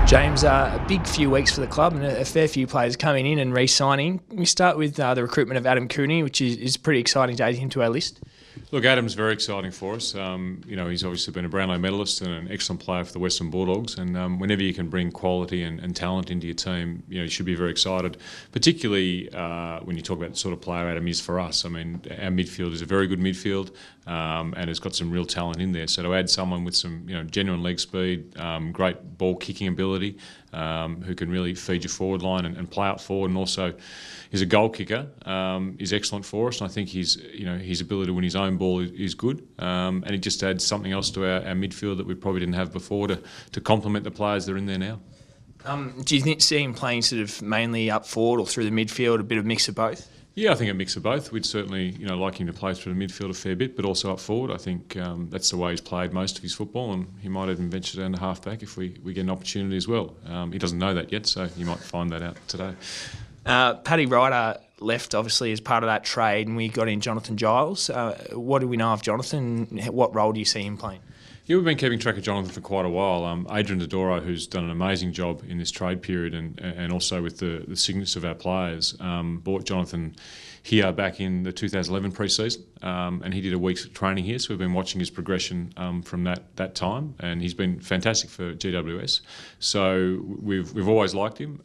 James, a big few weeks for the club and a fair few players coming in and re-signing. We start with the recruitment of Adam Cooney, which is pretty exciting to add him to our list. Look, Adam's very exciting for us. He's obviously been a Brownlow medalist and an excellent player for the Western Bulldogs. And whenever you can bring quality and talent into your team, you should be very excited. Particularly when you talk about the sort of player Adam is for us. I mean, our midfield is a very good midfield, and has got some real talent in there. So to add someone with some, genuine leg speed, great ball kicking ability, who can really feed your forward line and play up forward, and also is a goal kicker, is excellent for us. And I think his ability to win his own ball is good, and it just adds something else to our midfield that we probably didn't have before to complement the players that are in there now. Do you see him playing sort of mainly up forward or through the midfield, a bit of mix of both? Yeah, I think a mix of both. We'd certainly, like him to play through the midfield a fair bit, but also up forward. I think that's the way he's played most of his football, and he might even venture down to half-back if we get an opportunity as well. He doesn't know that yet, so you might find that out today. Paddy Ryder left, obviously, as part of that trade, and we got in Jonathan Giles. What do we know of Jonathan? What role do you see him playing? Yeah, we've been keeping track of Jonathan for quite a while. Adrian Dodoro, who's done an amazing job in this trade period and also with the signatures of our players, bought Jonathan here back in the 2011 pre-season, and he did a week's training here, so we've been watching his progression from that time, and he's been fantastic for GWS. So we've always liked him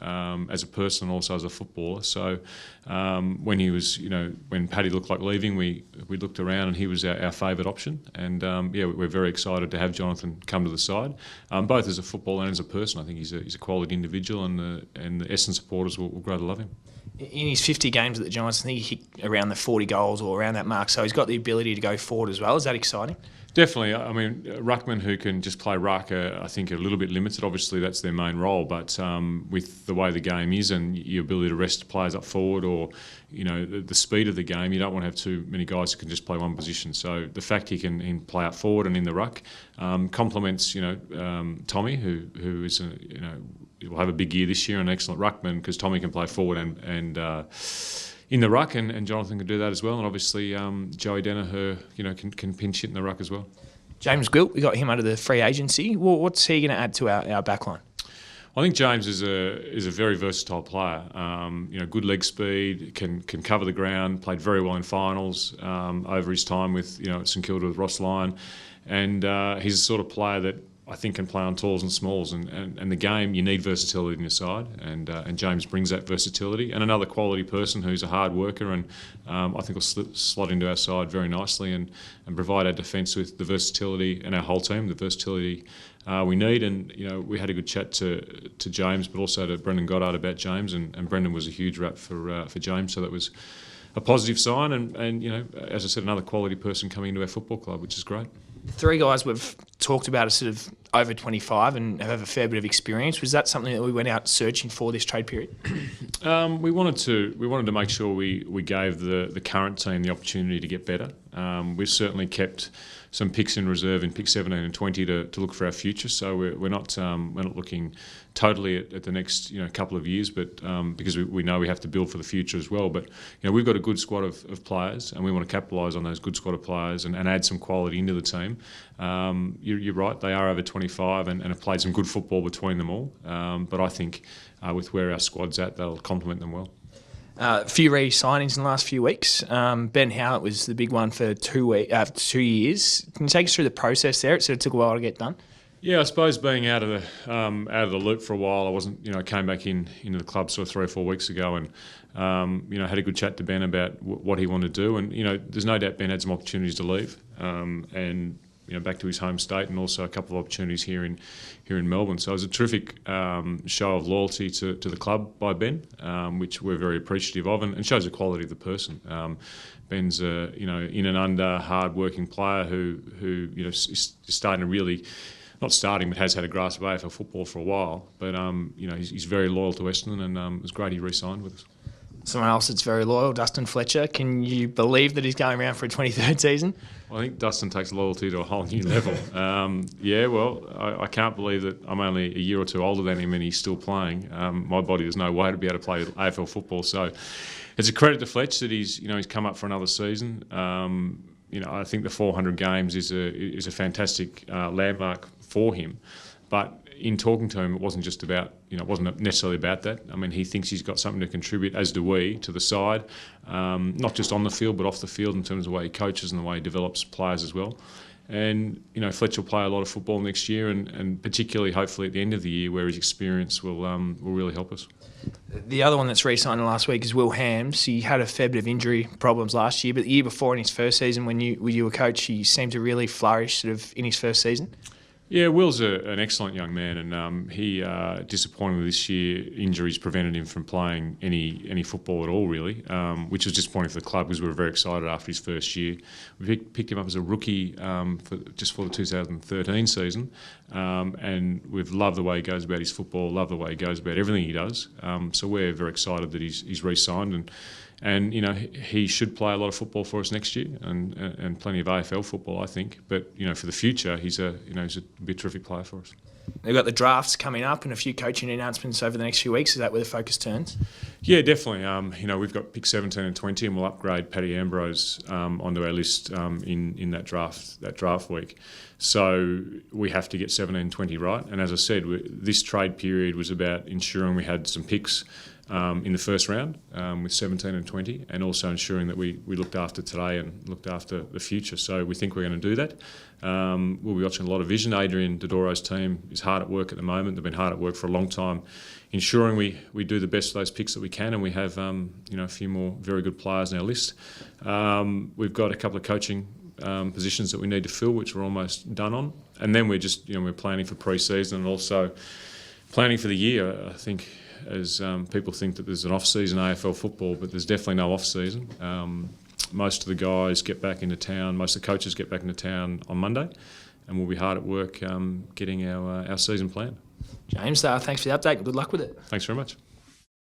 as a person and also as a footballer. So when he was, when Paddy looked like leaving, we looked around and he was our favourite option, and we're very excited to have Jonathan come to the side, both as a footballer and as a person. I think he's a quality individual, and the Essendon supporters will grow to love him. In his 50 games at the Giants, I think he hit around the 40 goals or around that mark, so he's got the ability to go forward as well. Is that exciting? Definitely. I mean, ruckmen who can just play ruck I think are a little bit limited. Obviously, that's their main role, but with the way the game is and your ability to rest players up forward, or the speed of the game, you don't want to have too many guys who can just play one position. So the fact he can play up forward and in the ruck complements Tommy, who is will have a big year this year, an excellent ruckman, because Tommy can play forward and in the ruck, and Jonathan can do that as well. And obviously Joey Danaher, can pinch hit in the ruck as well. James Gwilt, we got him under the free agency. What's he going to add to our backline? I think James is a very versatile player. Good leg speed, can cover the ground. Played very well in finals over his time with St Kilda with Ross Lyon, and he's the sort of player that I think can play on talls and smalls, and the game, you need versatility in your side, and James brings that versatility, and another quality person who's a hard worker, and I think will slot into our side very nicely and provide our defence with the versatility, and our whole team the versatility we need. And we had a good chat to James, but also to Brendan Goddard about James, and Brendan was a huge rep for James, so that was a positive sign, and as I said, another quality person coming into our football club, which is great. Three guys we've talked about are sort of over 25 and have a fair bit of experience. Was that something that we went out searching for this trade period? We wanted to make sure we gave the current team the opportunity to get better. We've certainly kept some picks in reserve in pick 17 and 20 to look for our future. So we're not looking totally at the next couple of years, but because we know we have to build for the future as well. But we've got a good squad of players, and we want to capitalise on those good squad of players and add some quality into the team. You're right, they are over 25 and have played some good football between them all. But I think with where our squad's at, they'll complement them well. A few re-signings in the last few weeks. Ben Howlett was the big one for 2 years. Can you take us through the process there? It sort of took a while to get done. Yeah, I suppose being out of the loop for a while, I wasn't. I came back into the club sort of 3 or 4 weeks ago, and had a good chat to Ben about what he wanted to do. And there's no doubt Ben had some opportunities to leave, and back to his home state, and also a couple of opportunities here in Melbourne. So it was a terrific show of loyalty to the club by Ben, which we're very appreciative of, and shows the quality of the person. Ben's a in and under hard working player who is starting to really. Not starting, but has had a grasp of AFL football for a while. But he's very loyal to Essendon, and it was great he re-signed with us. Someone else that's very loyal, Dustin Fletcher. Can you believe that he's going around for a 23rd season? Well, I think Dustin takes loyalty to a whole new level. I can't believe that I'm only a year or two older than him and he's still playing. My body, there's no way to be able to play AFL football. So it's a credit to Fletch that he's come up for another season. I think the 400 games is a fantastic landmark for him. But in talking to him, it wasn't just about, it wasn't necessarily about that. I mean, he thinks he's got something to contribute, as do we, to the side, not just on the field but off the field in terms of the way he coaches and the way he develops players as well. And, Fletcher will play a lot of football next year, and particularly, hopefully, at the end of the year, where his experience will really help us. The other one that's re-signed last week is Will Hams. He had a fair bit of injury problems last year, but the year before, in his first season, when you were coach, he seemed to really flourish sort of in his first season. Yeah, Will's an excellent young man, and he disappointingly this year, injuries prevented him from playing any football at all, really, which was disappointing for the club because we were very excited after his first year. We picked him up as a rookie for the 2013 season, and we've loved the way he goes about his football, loved the way he goes about everything he does. So we're very excited that he's re-signed, and he should play a lot of football for us next year, and plenty of AFL football, I think. But for the future, he's a terrific player for us. They've got the drafts coming up and a few coaching announcements over the next few weeks. Is that where the focus turns? Yeah, definitely. We've got pick 17 and 20, and we'll upgrade Paddy Ambrose onto our list in that draft week. So we have to get 17 and 20 right. And as I said, this trade period was about ensuring we had some picks in the first round with 17 and 20, and also ensuring that we looked after today and looked after the future. So we think we're going to do that. We'll be watching a lot of vision. Adrian Dodoro's team is hard at work at the moment. They've been hard at work for a long time, ensuring we do the best of those picks that we can, and we have a few more very good players on our list. We've got a couple of coaching positions that we need to fill, which we're almost done on, and then we're just we're planning for pre-season and also planning for the year. I think, as people think that there's an off-season AFL football, but there's definitely no off-season. Most of the guys get back into town, most of the coaches get back into town on Monday, and we'll be hard at work getting our season planned. James, thanks for the update and good luck with it. Thanks very much.